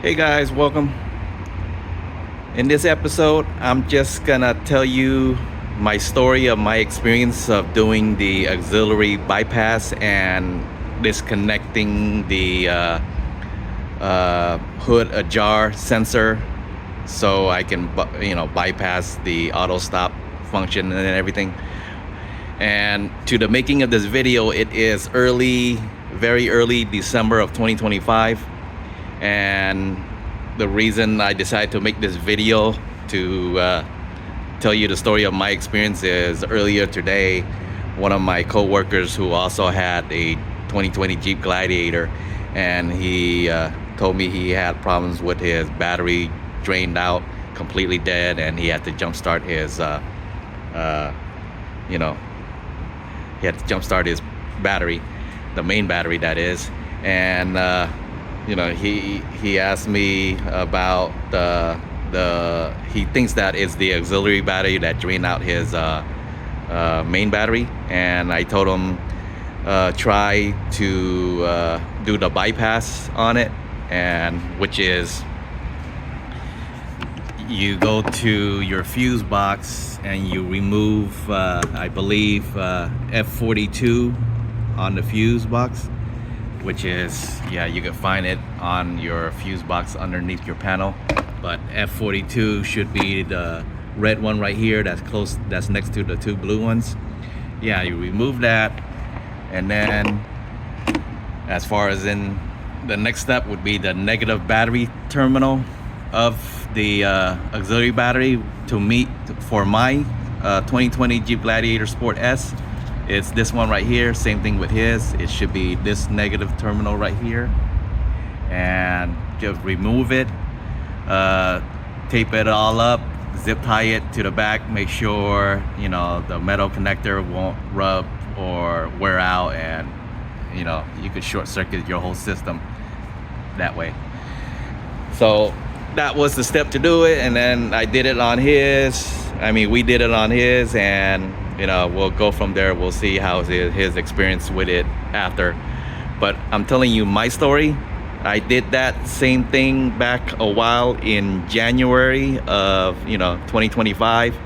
Hey guys, welcome. In this episode, I'm just gonna tell you my story of my experience of doing the auxiliary bypass and disconnecting the hood ajar sensor so I can bypass the auto stop function and everything. And to the making of this video, it is very early December of 2025. And the reason I decided to make this video to tell you the story of my experience is earlier today, one of my co-workers who also had a 2020 Jeep Gladiator, and he told me he had problems with his battery, drained out, completely dead, and he had to jumpstart his he had to jumpstart his battery, the main battery that is. And he asked me about he thinks that is the auxiliary battery that drained out his main battery. And I told him try to do the bypass on it, and which is you go to your fuse box and you remove I believe F42 on the fuse box, which is, yeah, you can find it on your fuse box underneath your panel. But F42 should be the red one right here that's next to the two blue ones. Yeah, you remove that, and then as far as in the next step would be the negative battery terminal of the auxiliary battery. To meet for my 2020 Jeep Gladiator Sport S, it's this one right here. Same thing with his. It should be this negative terminal right here. And just remove it, tape it all up, zip tie it to the back, make sure the metal connector won't rub or wear out, and you could short circuit your whole system that way. So that was the step to do it. And then I did it on his. We did it on his, and we'll go from there. We'll see how his experience with it after. But I'm telling you my story. I did that same thing back a while in January of 2025,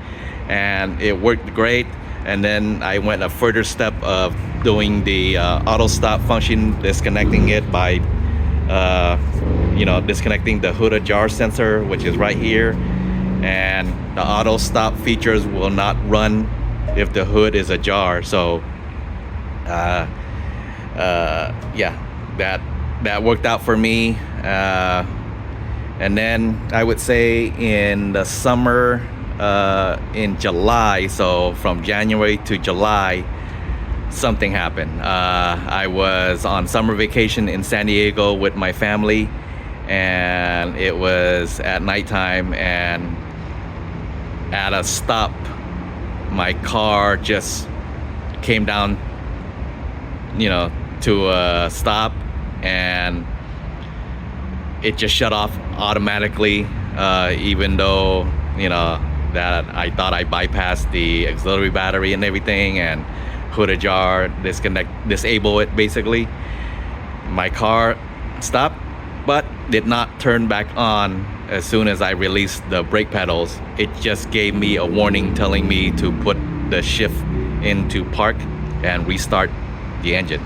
and it worked great. And then I went a further step of doing the auto stop function, disconnecting it by disconnecting the hood ajar sensor, which is right here. And the auto stop features will not run if the hood is ajar. So that worked out for me. And then I would say in the summer, in July, so from January to July, something happened. I was on summer vacation in San Diego with my family, and it was at nighttime, and at a stop my car just came down to a stop, and it just shut off automatically, even though that I thought I bypassed the auxiliary battery and everything, and hood ajar, disable it basically. My car stopped, but did not turn back on as soon as I released the brake pedals. It just gave me a warning telling me to put the shift into park and restart the engine.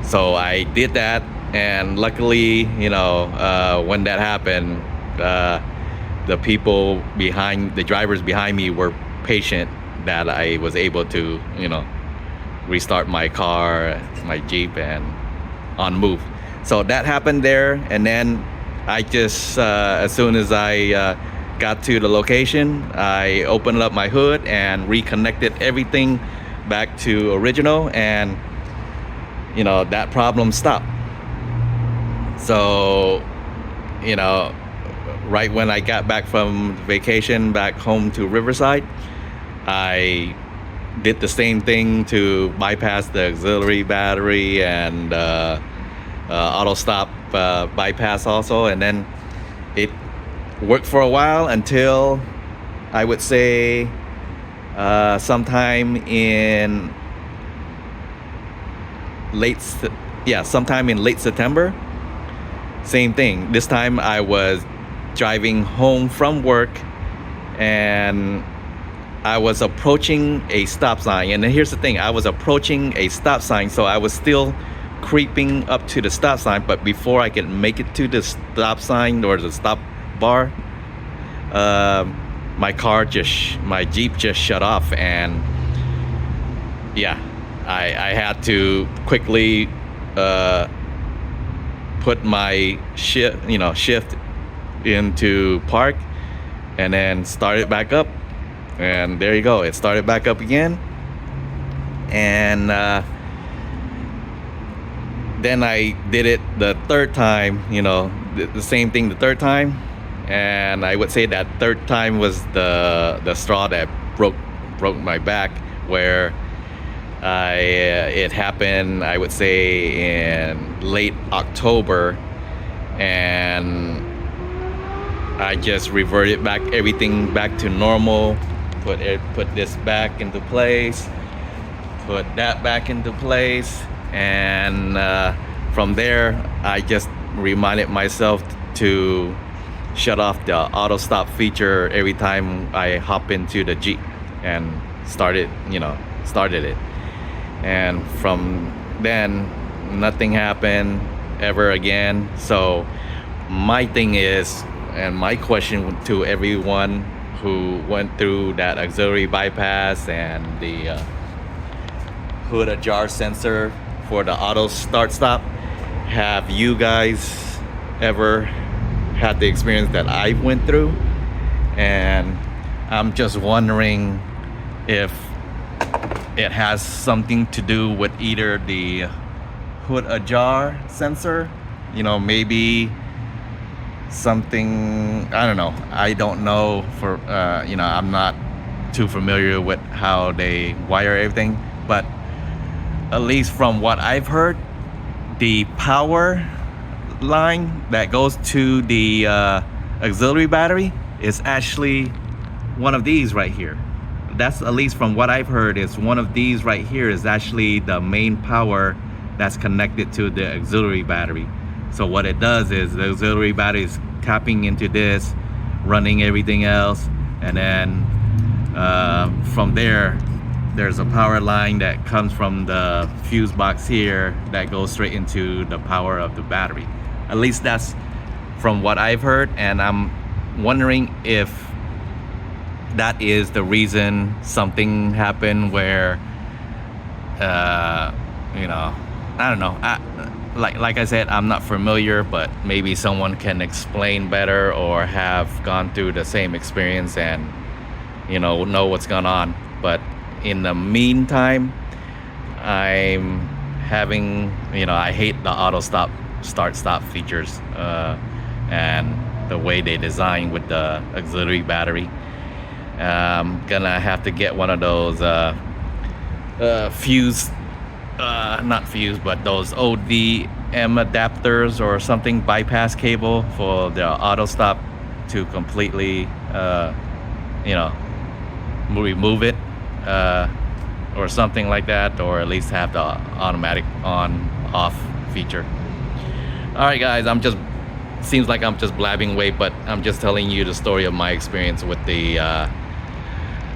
So I did that, and luckily, when that happened, the drivers behind me were patient, that I was able to, restart my car, my Jeep, and on move. So that happened there. And then I just, as soon as I got to the location, I opened up my hood and reconnected everything back to original, and that problem stopped. So right when I got back from vacation back home to Riverside, I did the same thing to bypass the auxiliary battery and auto stop bypass also. And then it worked for a while until I would say sometime in late September. Same thing. This time I was driving home from work, and I was approaching a stop sign. And then here's the thing, I was approaching a stop sign, so I was still creeping up to the stop sign, but before I could make it to the stop sign or the stop bar, my Jeep just shut off. And yeah, I had to quickly put my shift into park, and then start it back up. And there you go, it started back up again. And then I did it the third time, the same thing the third time. And I would say that third time was the straw that broke my back, where it happened, I would say, in late October. And I just reverted everything back to normal, put this back into place, put that back into place. And from there, I just reminded myself to shut off the auto stop feature every time I hop into the Jeep, and started it. And from then, nothing happened ever again. So my thing is, and my question to everyone who went through that auxiliary bypass and the hood ajar sensor for the auto start stop, have you guys ever had the experience that I went through? And I'm just wondering if it has something to do with either the hood ajar sensor, maybe something, I don't know. I don't know for I'm not too familiar with how they wire everything, but at least from what I've heard, the power line that goes to the auxiliary battery is actually one of these right here. That's, at least from what I've heard, is one of these right here is actually the main power that's connected to the auxiliary battery. So what it does is the auxiliary battery is tapping into this, running everything else, and then from there's a power line that comes from the fuse box here that goes straight into the power of the battery. At least that's from what I've heard, and I'm wondering if that is the reason something happened where I don't know. Like I said, I'm not familiar, but maybe someone can explain better or have gone through the same experience and know what's going on. But in the meantime, I'm having, I hate the auto start stop features and the way they design with the auxiliary battery. I'm gonna have to get one of those fuse, not fuse, but those ODM adapters or something, bypass cable for the auto stop, to completely remove it, or something like that, or at least have the automatic on off feature. All right guys, seems like I'm just blabbing away, but I'm just telling you the story of my experience with the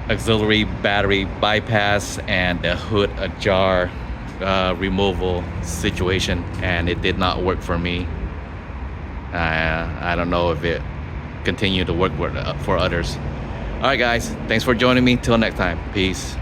auxiliary battery bypass and the hood ajar removal situation, and it did not work for me. I don't know if it continued to work for others. All right guys, thanks for joining me. Till next time, peace.